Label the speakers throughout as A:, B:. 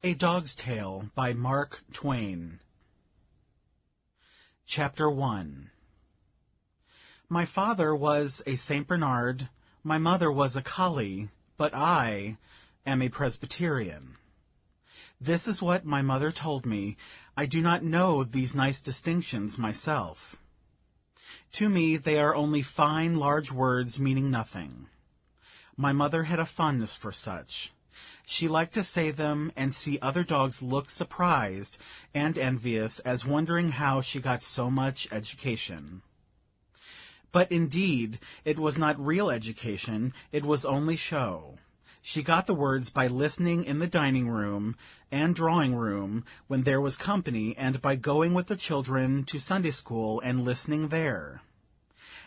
A: A Dog's Tale by Mark Twain. Chapter 1. My father was a St. Bernard, my mother was a collie, but I am a Presbyterian. This is what my mother told me. I do not know these nice distinctions myself. To me they are only fine, large words meaning nothing. My mother had a fondness for such. She liked to say them and see other dogs look surprised and envious, as wondering how she got so much education. But indeed it was not real education, it was only show. She got the words by listening in the dining room and drawing room when there was company, and by going with the children to Sunday school and listening there.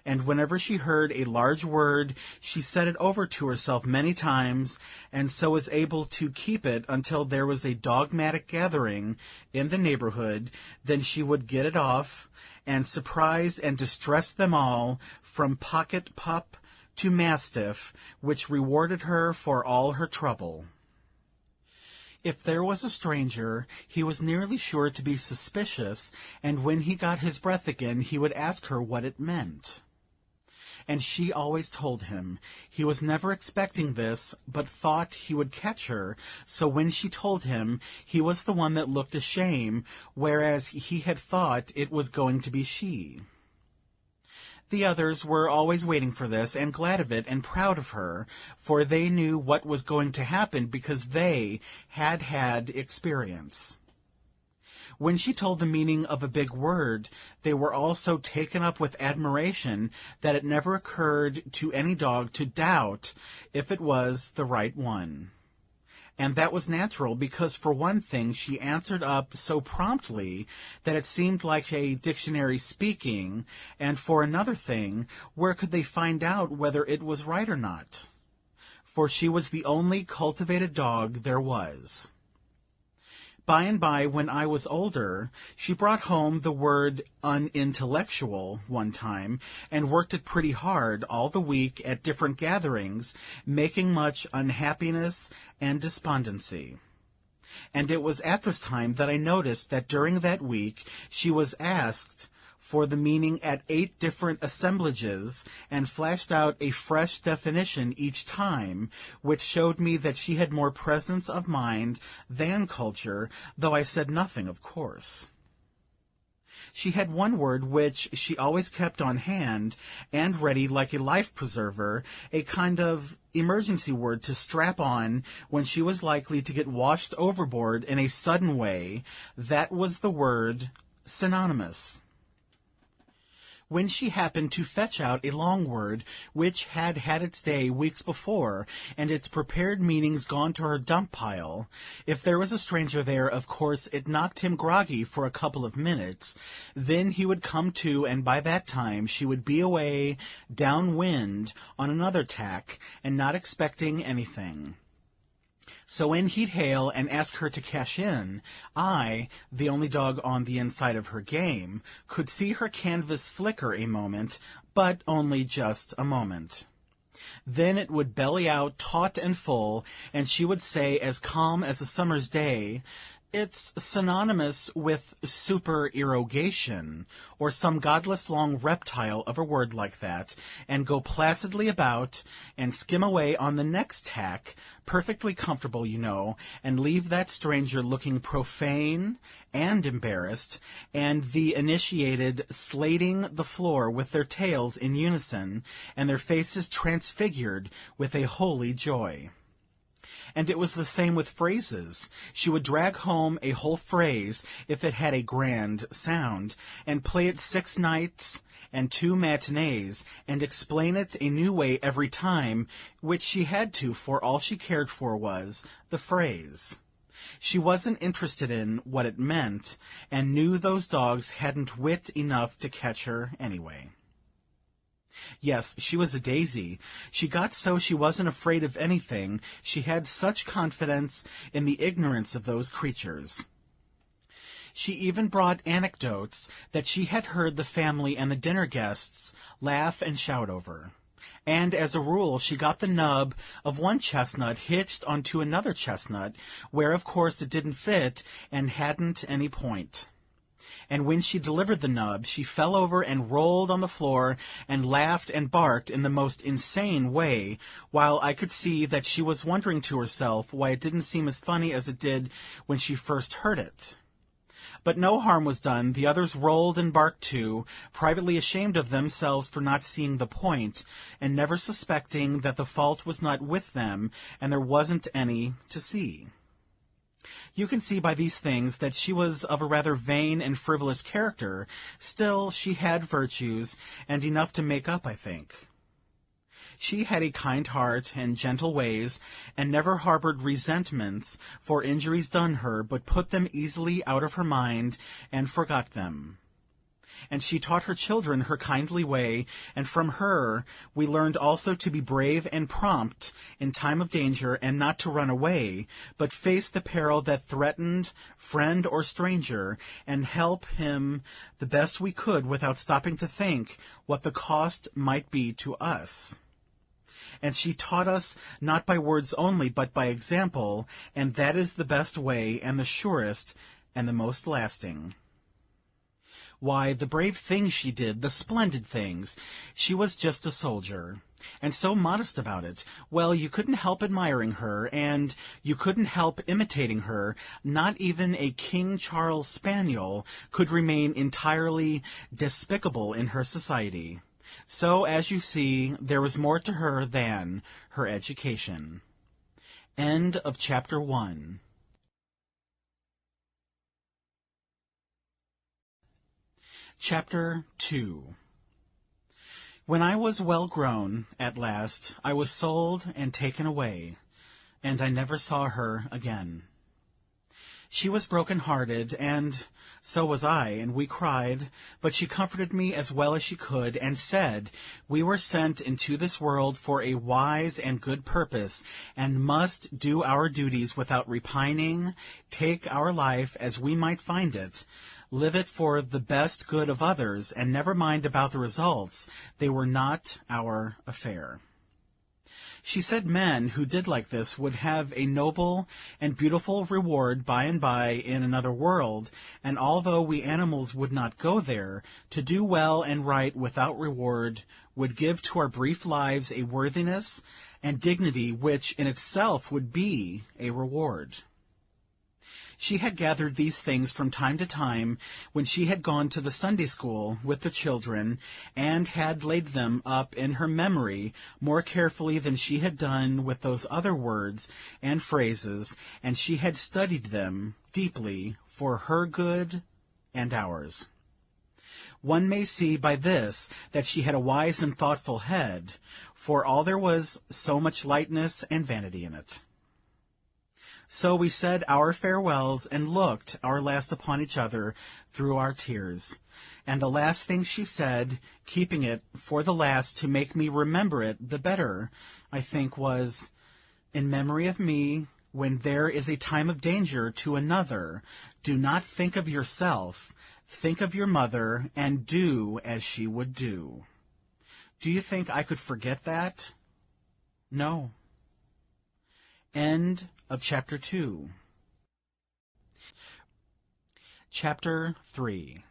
A: And whenever she heard a large word, she said it over to herself many times, and so was able to keep it until there was a dogmatic gathering in the neighborhood. Then she would get it off, and surprise and distress them all, from pocket pup to mastiff, which rewarded her for all her trouble. If there was a stranger, he was nearly sure to be suspicious, and when he got his breath again, he would ask her what it meant. And she always told him. He was never expecting this, but thought he would catch her, so when she told him, he was the one that looked ashamed, whereas he had thought it was going to be she. The others were always waiting for this, and glad of it, and proud of her, for they knew what was going to happen, because they had had experience. When she told the meaning of a big word, they were all so taken up with admiration that it never occurred to any dog to doubt if it was the right one. And that was natural, because for one thing she answered up so promptly that it seemed like a dictionary speaking, and for another thing, where could they find out whether it was right or not? For she was the only cultivated dog there was. By and by, when I was older, she brought home the word unintellectual one time, and worked it pretty hard all the week at different gatherings, making much unhappiness and despondency. And it was at this time that I noticed that during that week she was asked for the meaning at 8 different assemblages, and flashed out a fresh definition each time, which showed me that she had more presence of mind than culture, though I said nothing, of course. She had one word which she always kept on hand and ready like a life-preserver, a kind of emergency word to strap on when she was likely to get washed overboard in a sudden way. That was the word synonymous. When she happened to fetch out a long word which had had its day weeks before, and its prepared meanings gone to her dump pile, if there was a stranger there, of course it knocked him groggy for a couple of minutes. Then he would come to, and by that time she would be away downwind on another tack, and not expecting anything. So when he'd hail and ask her to cash in, I, the only dog on the inside of her game, could see her canvas flicker a moment, but only just a moment. Then it would belly out taut and full, and she would say, as calm as a summer's day, "It's synonymous with supererogation," or some godless long reptile of a word like that, and go placidly about, and skim away on the next tack, perfectly comfortable, you know, and leave that stranger looking profane and embarrassed, and the initiated slating the floor with their tails in unison, and their faces transfigured with a holy joy. And it was the same with phrases. She would drag home a whole phrase, if it had a grand sound, and play it 6 nights and 2 matinees, and explain it a new way every time, which she had to, for all she cared for was the phrase. She wasn't interested in what it meant, and knew those dogs hadn't wit enough to catch her anyway. Yes, she was a daisy. She got so she wasn't afraid of anything. She had such confidence in the ignorance of those creatures. She even brought anecdotes that she had heard the family and the dinner guests laugh and shout over. And as a rule she got the nub of one chestnut hitched onto another chestnut, where of course it didn't fit and hadn't any point. And when she delivered the nub, she fell over and rolled on the floor and laughed and barked in the most insane way, while I could see that she was wondering to herself why it didn't seem as funny as it did when she first heard it. But no harm was done. The others rolled and barked too, privately ashamed of themselves for not seeing the point, and never suspecting that the fault was not with them, and there wasn't any to see. You can see by these things that she was of a rather vain and frivolous character. Still, she had virtues, and enough to make up, I think. She had a kind heart and gentle ways, and never harbored resentments for injuries done her, but put them easily out of her mind and forgot them. And she taught her children her kindly way, and from her we learned also to be brave and prompt in time of danger, and not to run away, but face the peril that threatened, friend or stranger, and help him the best we could without stopping to think what the cost might be to us. And she taught us not by words only, but by example, and that is the best way, and the surest, and the most lasting. Why, the brave things she did, the splendid things! She was just a soldier, and so modest about it. Well, you couldn't help admiring her, and you couldn't help imitating her. Not even a King Charles spaniel could remain entirely despicable in her society. So, as you see, there was more to her than her education. End of chapter 1. Chapter 2. When I was well grown, at last, I was sold and taken away, and I never saw her again. She was broken-hearted, and so was I, and we cried, but she comforted me as well as she could, and said we were sent into this world for a wise and good purpose, and must do our duties without repining, take our life as we might find it, live it for the best good of others, and never mind about the results. They were not our affair. She said men who did like this would have a noble and beautiful reward by and by in another world, and although we animals would not go there, to do well and right without reward would give to our brief lives a worthiness and dignity which in itself would be a reward. She had gathered these things from time to time when she had gone to the Sunday school with the children, and had laid them up in her memory more carefully than she had done with those other words and phrases, and she had studied them deeply for her good and ours. One may see by this that she had a wise and thoughtful head, for all there was so much lightness and vanity in it. So we said our farewells, and looked our last upon each other through our tears. And the last thing she said, keeping it for the last to make me remember it the better, I think, was, "In memory of me, when there is a time of danger to another, do not think of yourself, think of your mother, and do as she would do." Do you think I could forget that? No. End of chapter 2. Chapter 3.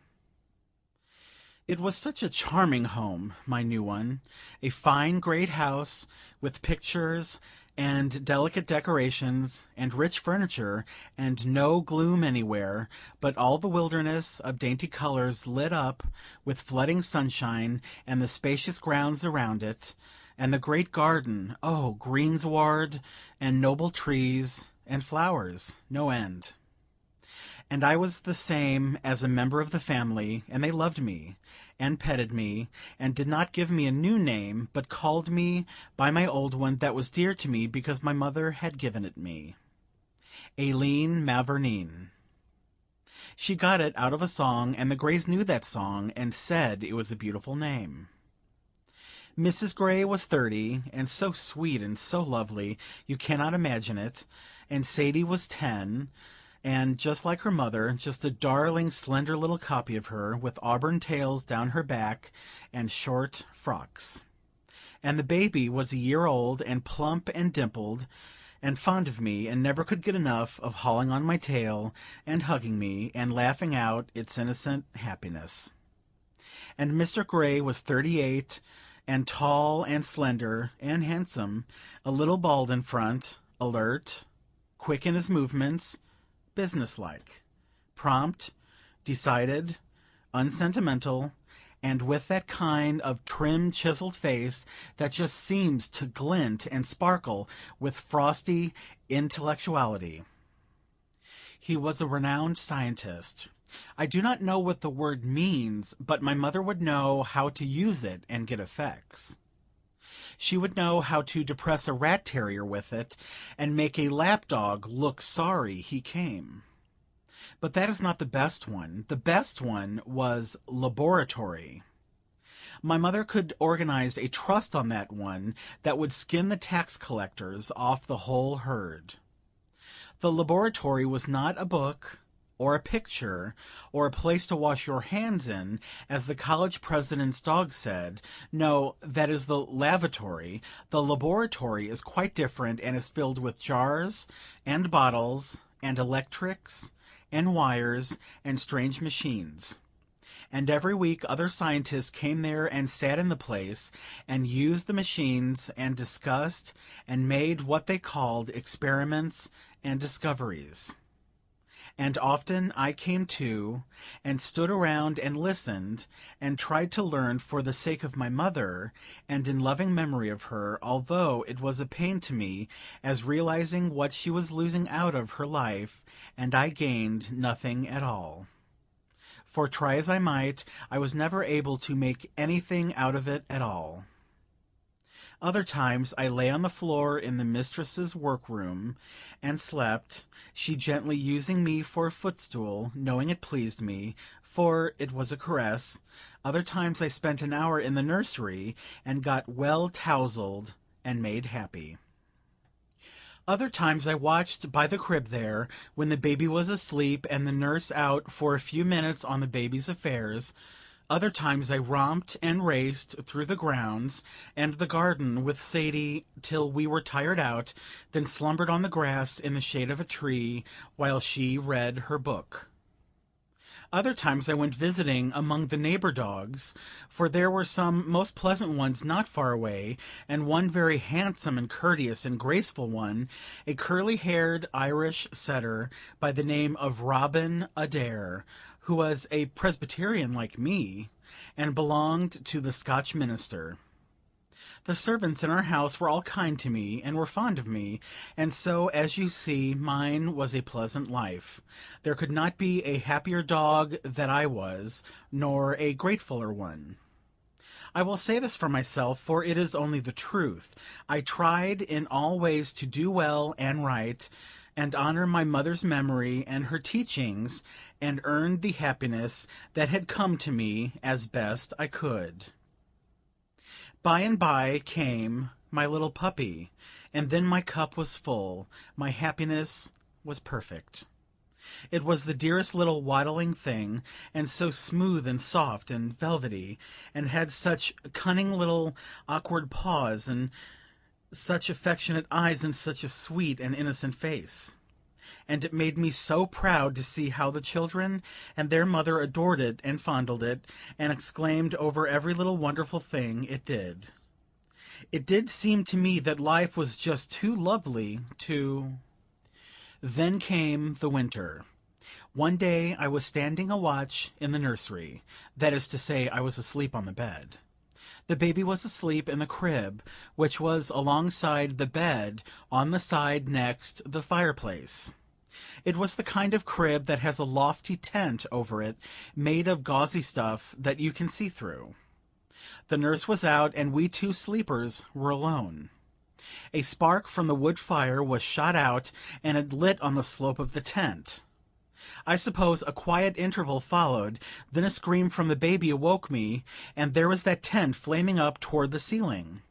A: It was such a charming home, my new one, a fine great house with pictures and delicate decorations and rich furniture, and no gloom anywhere, but all the wilderness of dainty colors lit up with flooding sunshine, and the spacious grounds around it, and the great garden, oh, greensward, and noble trees, and flowers, no end. And I was the same as a member of the family, and they loved me, and petted me, and did not give me a new name, but called me by my old one that was dear to me because my mother had given it me, Aileen Mavourneen. She got it out of a song, and the Grays knew that song, and said it was a beautiful name. Mrs. Gray was 30, and so sweet and so lovely, you cannot imagine it, and Sadie was 10, and just like her mother, just a darling, slender little copy of her, with auburn tails down her back, and short frocks. and the baby was a year old, and plump and dimpled, and fond of me, and never could get enough of hauling on my tail, and hugging me, and laughing out its innocent happiness. And Mr. Gray was 38, and tall and slender and handsome, a little bald in front, alert, quick in his movements, businesslike, prompt, decided, unsentimental, and with that kind of trim, chiseled face that just seems to glint and sparkle with frosty intellectuality. He was a renowned scientist. I do not know what the word means, but my mother would know how to use it and get effects. She would know how to depress a rat terrier with it and make a lapdog look sorry he came. But that is not the best one. The best one was laboratory. My mother could organize a trust on that one that would skin the tax collectors off the whole herd. The laboratory was not a book, or a picture, or a place to wash your hands in, as the college president's dog said. No, that is the lavatory. The laboratory is quite different, and is filled with jars, and bottles, and electrics, and wires, and strange machines. And every week other scientists came there and sat in the place, and used the machines, and discussed, and made what they called experiments and discoveries. And often I came too, and stood around and listened, and tried to learn for the sake of my mother, and in loving memory of her, although it was a pain to me, as realizing what she was losing out of her life, and I gained nothing at all. For try as I might, I was never able to make anything out of it at all. Other times I lay on the floor in the mistress's workroom, and slept, she gently using me for a footstool, knowing it pleased me, for it was a caress. Other times I spent an hour in the nursery, and got well tousled and made happy. Other times I watched by the crib there, when the baby was asleep, and the nurse out for a few minutes on the baby's affairs. Other times I romped and raced through the grounds and the garden with Sadie till we were tired out, then slumbered on the grass in the shade of a tree while she read her book. Other times I went visiting among the neighbor dogs, for there were some most pleasant ones not far away, and one very handsome and courteous and graceful one, a curly-haired Irish setter by the name of Robin Adair, who was a Presbyterian like me, and belonged to the Scotch minister. The servants in our house were all kind to me, and were fond of me, and so, as you see, mine was a pleasant life. There could not be a happier dog that I was, nor a gratefuller one. I will say this for myself, for it is only the truth. I tried in all ways to do well and right, and honor my mother's memory and her teachings, and earned the happiness that had come to me as best I could. By and by came my little puppy, and then my cup was full, my happiness was perfect. It was the dearest little waddling thing, and so smooth and soft and velvety, and had such cunning little awkward paws, and such affectionate eyes, and such a sweet and innocent face. And it made me so proud to see how the children and their mother adored it and fondled it, and exclaimed over every little wonderful thing it did. It did seem to me that life was just too lovely to... Then came the winter. One day I was standing a watch in the nursery. That is to say, I was asleep on the bed. The baby was asleep in the crib, which was alongside the bed, on the side next the fireplace. It was the kind of crib that has a lofty tent over it, made of gauzy stuff that you can see through. The nurse was out, and we two sleepers were alone. A spark from the wood fire was shot out, and it lit on the slope of the tent. I suppose a quiet interval followed, then a scream from the baby awoke me, and there was that tent flaming up toward the ceiling.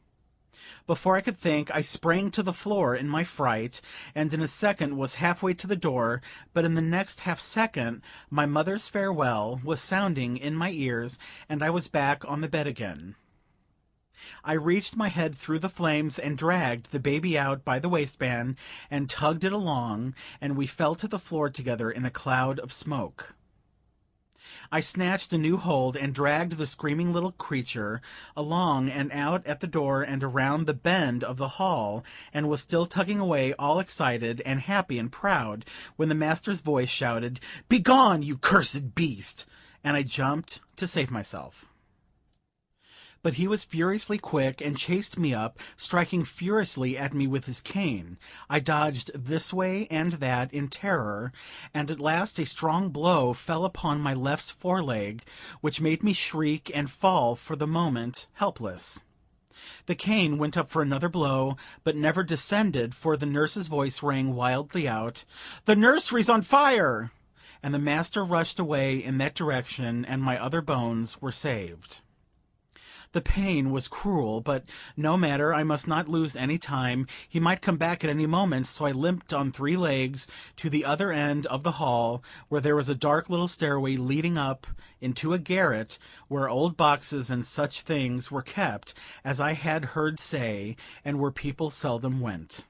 A: Before I could think, I sprang to the floor in my fright, and in a second was halfway to the door, but in the next half-second my mother's farewell was sounding in my ears, and I was back on the bed again. I reached my head through the flames and dragged the baby out by the waistband and tugged it along, and we fell to the floor together in a cloud of smoke. I snatched a new hold and dragged the screaming little creature along and out at the door and around the bend of the hall, and was still tugging away, all excited and happy and proud, when the master's voice shouted, "Begone, you cursed beast!" and I jumped to save myself. But he was furiously quick, and chased me up, striking furiously at me with his cane. I dodged this way and that in terror, and at last a strong blow fell upon my left foreleg, which made me shriek and fall for the moment helpless. The cane went up for another blow, but never descended, for the nurse's voice rang wildly out, "The nursery's on fire!" and the master rushed away in that direction, and my other bones were saved. The pain was cruel, but no matter, I must not lose any time. He might come back at any moment, so I limped on 3 legs to the other end of the hall, where there was a dark little stairway leading up into a garret, where old boxes and such things were kept, as I had heard say, and where people seldom went.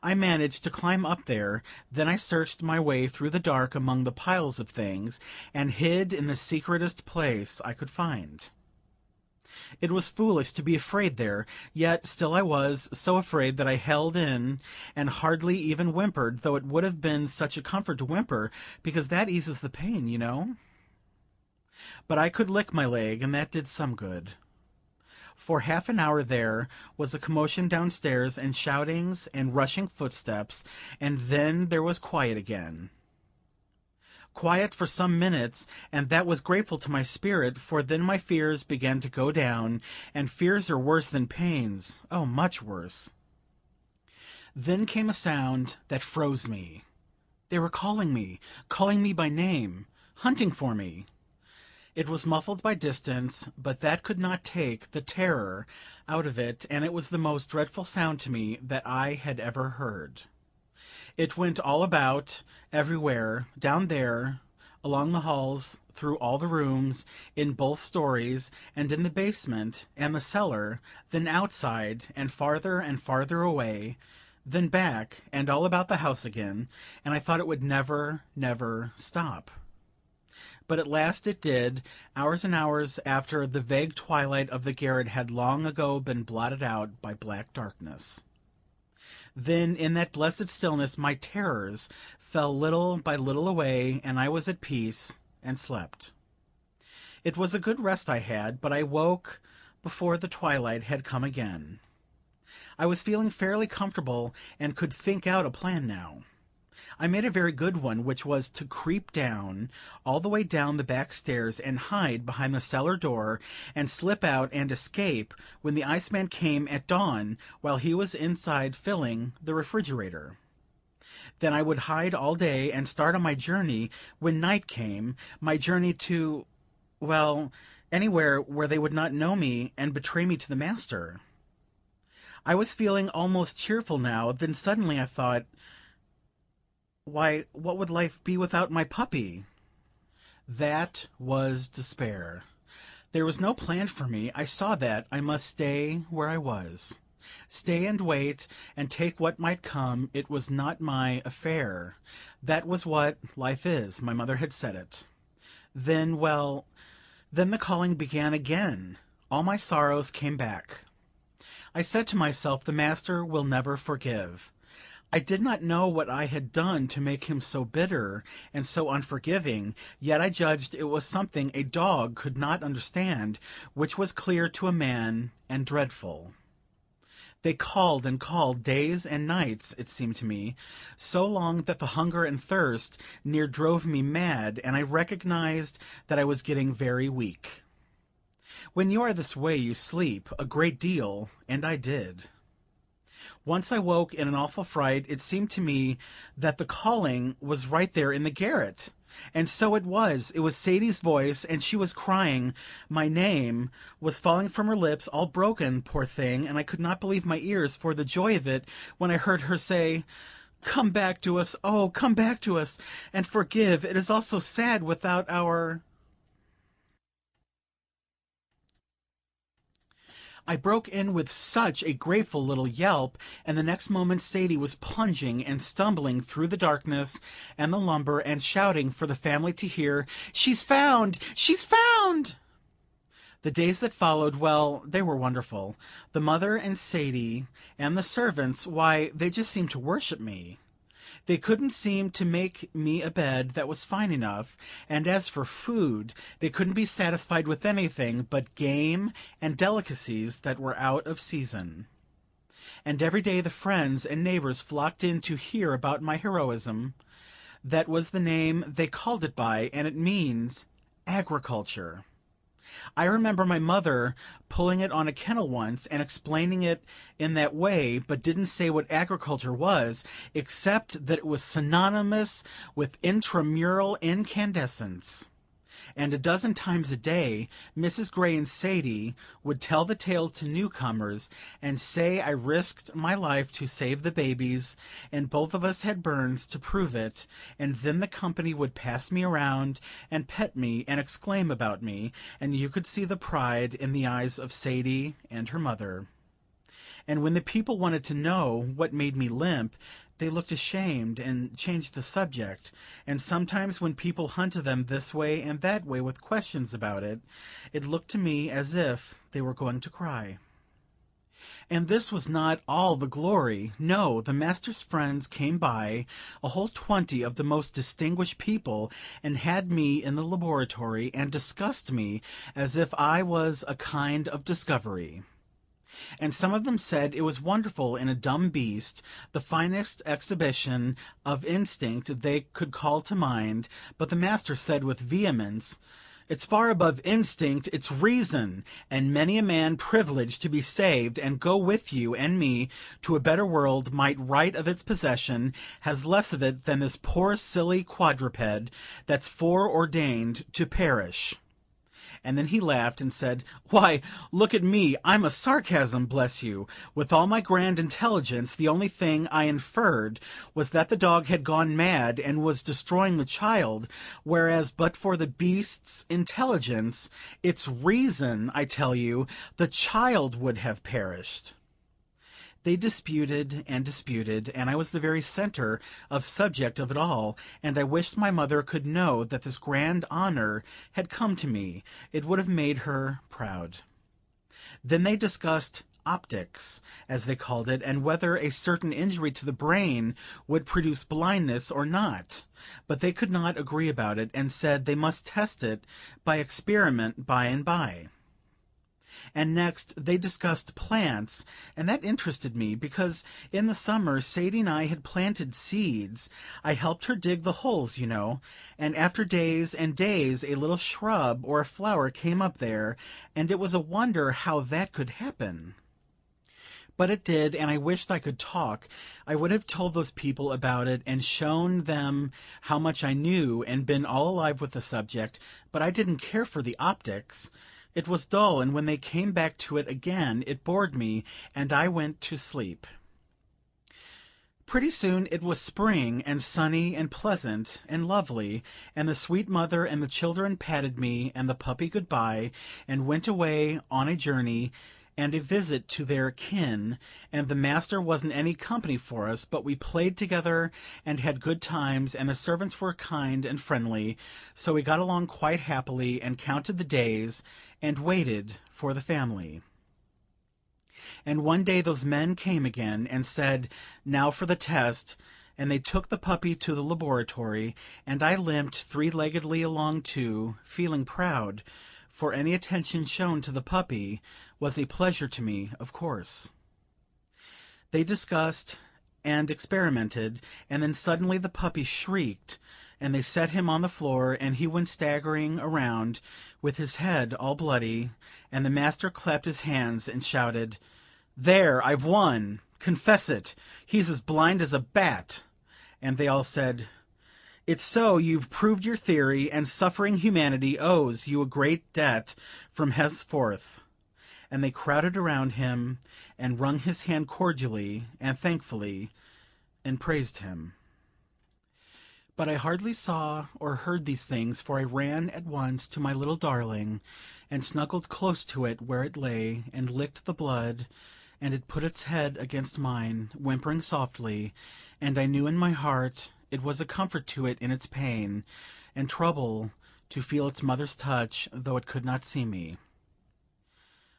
A: I managed to climb up there, then I searched my way through the dark among the piles of things, and hid in the secretest place I could find. It was foolish to be afraid there, yet still I was so afraid that I held in, and hardly even whimpered, though it would have been such a comfort to whimper, because that eases the pain, you know. But I could lick my leg, and that did some good. For half an hour there was a commotion downstairs, and shoutings and rushing footsteps, and then there was quiet again. Quiet for some minutes, and that was grateful to my spirit, for then my fears began to go down, and fears are worse than pains, oh, much worse. Then came a sound that froze me. They were calling me by name, hunting for me. It was muffled by distance, but that could not take the terror out of it, and it was the most dreadful sound to me that I had ever heard. It went all about, everywhere, down there, along the halls, through all the rooms, in both stories, and in the basement, and the cellar, then outside, and farther away, then back, and all about the house again, and I thought it would never, never stop. But at last it did, hours and hours after the vague twilight of the garret had long ago been blotted out by black darkness. Then, in that blessed stillness, my terrors fell little by little away, and I was at peace, and slept. It was a good rest I had, but I woke before the twilight had come again. I was feeling fairly comfortable, and could think out a plan now. I made a very good one, which was to creep down, all the way down the back stairs, and hide behind the cellar door, and slip out and escape when the iceman came at dawn, while he was inside filling the refrigerator. Then I would hide all day, and start on my journey when night came, my journey to, well, anywhere where they would not know me and betray me to the master. I was feeling almost cheerful now, then suddenly I thought, why, what would life be without my puppy? That was despair. There was no plan for me. I saw that I must stay where I was. Stay and wait, and take what might come. It was not my affair. That was what life is. My mother had said it. Then, well, then the calling began again. All my sorrows came back. I said to myself, the master will never forgive. I did not know what I had done to make him so bitter and so unforgiving, yet I judged it was something a dog could not understand, which was clear to a man and dreadful. They called and called, days and nights, it seemed to me, so long that the hunger and thirst near drove me mad, and I recognized that I was getting very weak. When you are this way you sleep a great deal, and I did. Once I woke in an awful fright. It seemed to me that the calling was right there in the garret. And so it was. It was Sadie's voice, and she was crying. My name was falling from her lips, all broken, poor thing, and I could not believe my ears for the joy of it when I heard her say, "Come back to us, oh, come back to us, and forgive. It is all so sad without our..." I broke in with such a grateful little yelp, and the next moment Sadie was plunging and stumbling through the darkness and the lumber and shouting for the family to hear, "She's found! She's found!" The days that followed, well, they were wonderful. The mother and Sadie and the servants, why, they just seemed to worship me. They couldn't seem to make me a bed that was fine enough, and as for food, they couldn't be satisfied with anything but game and delicacies that were out of season. And every day the friends and neighbors flocked in to hear about my heroism. That was the name they called it by, and it means agriculture. I remember my mother pulling it on a kennel once and explaining it in that way, but didn't say what agriculture was, except that it was synonymous with intramural incandescence. And a dozen times a day Mrs. Gray and Sadie would tell the tale to newcomers and say I risked my life to save the babies, and both of us had burns to prove it, and then the company would pass me around and pet me and exclaim about me, and you could see the pride in the eyes of Sadie and her mother. And when the people wanted to know what made me limp, they looked ashamed and changed the subject, and sometimes when people hunted them this way and that way with questions about it, it looked to me as if they were going to cry. And this was not all the glory. No, the master's friends came by, a whole 20 of the most distinguished people, and had me in the laboratory and discussed me as if I was a kind of discovery. And some of them said it was wonderful in a dumb beast, the finest exhibition of instinct they could call to mind, but the master said with vehemence, "It's far above instinct, it's reason, and many a man privileged to be saved and go with you and me to a better world might write of its possession, has less of it than this poor silly quadruped that's foreordained to perish." And then he laughed and said, "Why, look at me, I'm a sarcasm, bless you. With all my grand intelligence, the only thing I inferred was that the dog had gone mad and was destroying the child, whereas but for the beast's intelligence, its reason, I tell you, the child would have perished." They disputed and disputed, and I was the very center of subject of it all, and I wished my mother could know that this grand honor had come to me. It would have made her proud. Then they discussed optics, as they called it, and whether a certain injury to the brain would produce blindness or not, but they could not agree about it, and said they must test it by experiment by and by. And next they discussed plants, and that interested me, because in the summer Sadie and I had planted seeds. I helped her dig the holes, you know, and after days and days a little shrub or a flower came up there, and it was a wonder how that could happen. But it did, and I wished I could talk. I would have told those people about it and shown them how much I knew and been all alive with the subject, but I didn't care for the optics. It was dull, and when they came back to it again, it bored me, and I went to sleep. Pretty soon it was spring, and sunny, and pleasant, and lovely, and the sweet mother and the children patted me and the puppy good-bye, and went away on a journey and a visit to their kin, and the master wasn't any company for us, but we played together and had good times, and the servants were kind and friendly, so we got along quite happily, and counted the days, and waited for the family. And one day those men came again, and said, "Now for the test," and they took the puppy to the laboratory, and I limped three-leggedly along too, feeling proud, for any attention shown to the puppy was a pleasure to me, of course. They discussed and experimented, and then suddenly the puppy shrieked, and they set him on the floor, and he went staggering around with his head all bloody, and the master clapped his hands and shouted, "There, I've won! Confess it! He's as blind as a bat!" And they all said, "It's so, you've proved your theory, and suffering humanity owes you a great debt from henceforth." And they crowded around him, and wrung his hand cordially and thankfully, and praised him. But I hardly saw or heard these things, for I ran at once to my little darling, and snuggled close to it where it lay, and licked the blood, and it put its head against mine, whimpering softly, and I knew in my heart it was a comfort to it in its pain and trouble to feel its mother's touch, though it could not see me.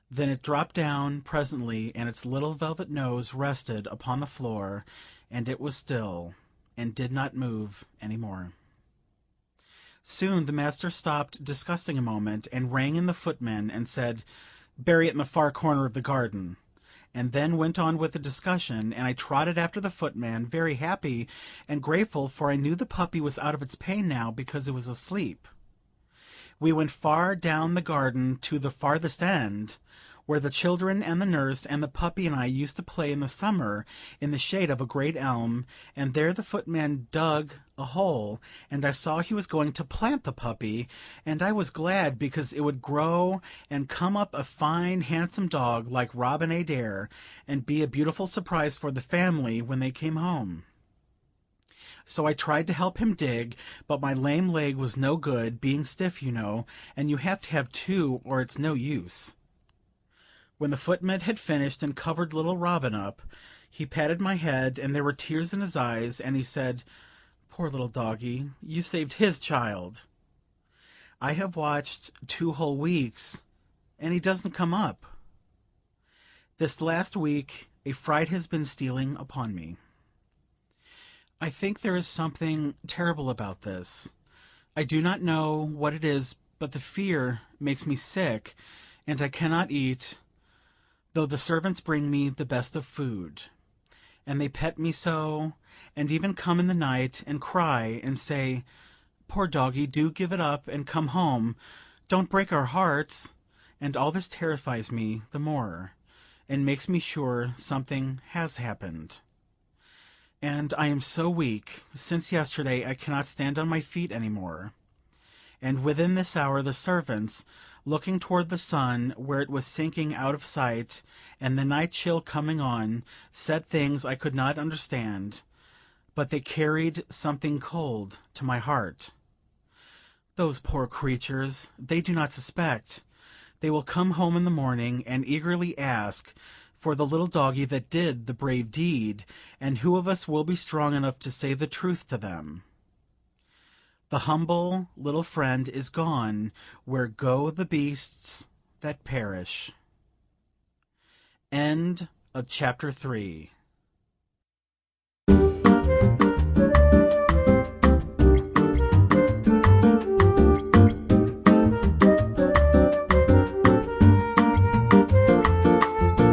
A: Then it dropped down presently, and its little velvet nose rested upon the floor, and it was still, and did not move any more. Soon the master stopped discussing a moment, and rang in the footman, and said, "Bury it in the far corner of the garden," and then went on with the discussion, and I trotted after the footman, very happy and grateful, for I knew the puppy was out of its pain now, because it was asleep. We went far down the garden to the farthest end, where the children and the nurse and the puppy and I used to play in the summer in the shade of a great elm, and there the footman dug a hole, and I saw he was going to plant the puppy, and I was glad, because it would grow and come up a fine handsome dog like Robin Adair, and be a beautiful surprise for the family when they came home. So I tried to help him dig, but my lame leg was no good, being stiff, you know, and you have to have two or it's no use. When the footman had finished and covered little Robin up, he patted my head, and there were tears in his eyes, and he said, "Poor little doggie, you saved his child. I have watched 2 whole weeks, and he doesn't come up. This last week a fright has been stealing upon me. I think there is something terrible about this. I do not know what it is, but the fear makes me sick, and I cannot eat, though the servants bring me the best of food. And they pet me so, and even come in the night and cry and say, 'Poor doggie, do give it up and come home. Don't break our hearts.' And all this terrifies me the more, and makes me sure something has happened. And I am so weak. Since yesterday I cannot stand on my feet any more. And within this hour the servants, looking toward the sun, where it was sinking out of sight, and the night chill coming on, said things I could not understand, but they carried something cold to my heart. Those poor creatures, they do not suspect. They will come home in the morning, and eagerly ask for the little doggie that did the brave deed, and who of us will be strong enough to say the truth to them? The humble little friend is gone where go the beasts that perish." End of chapter 3.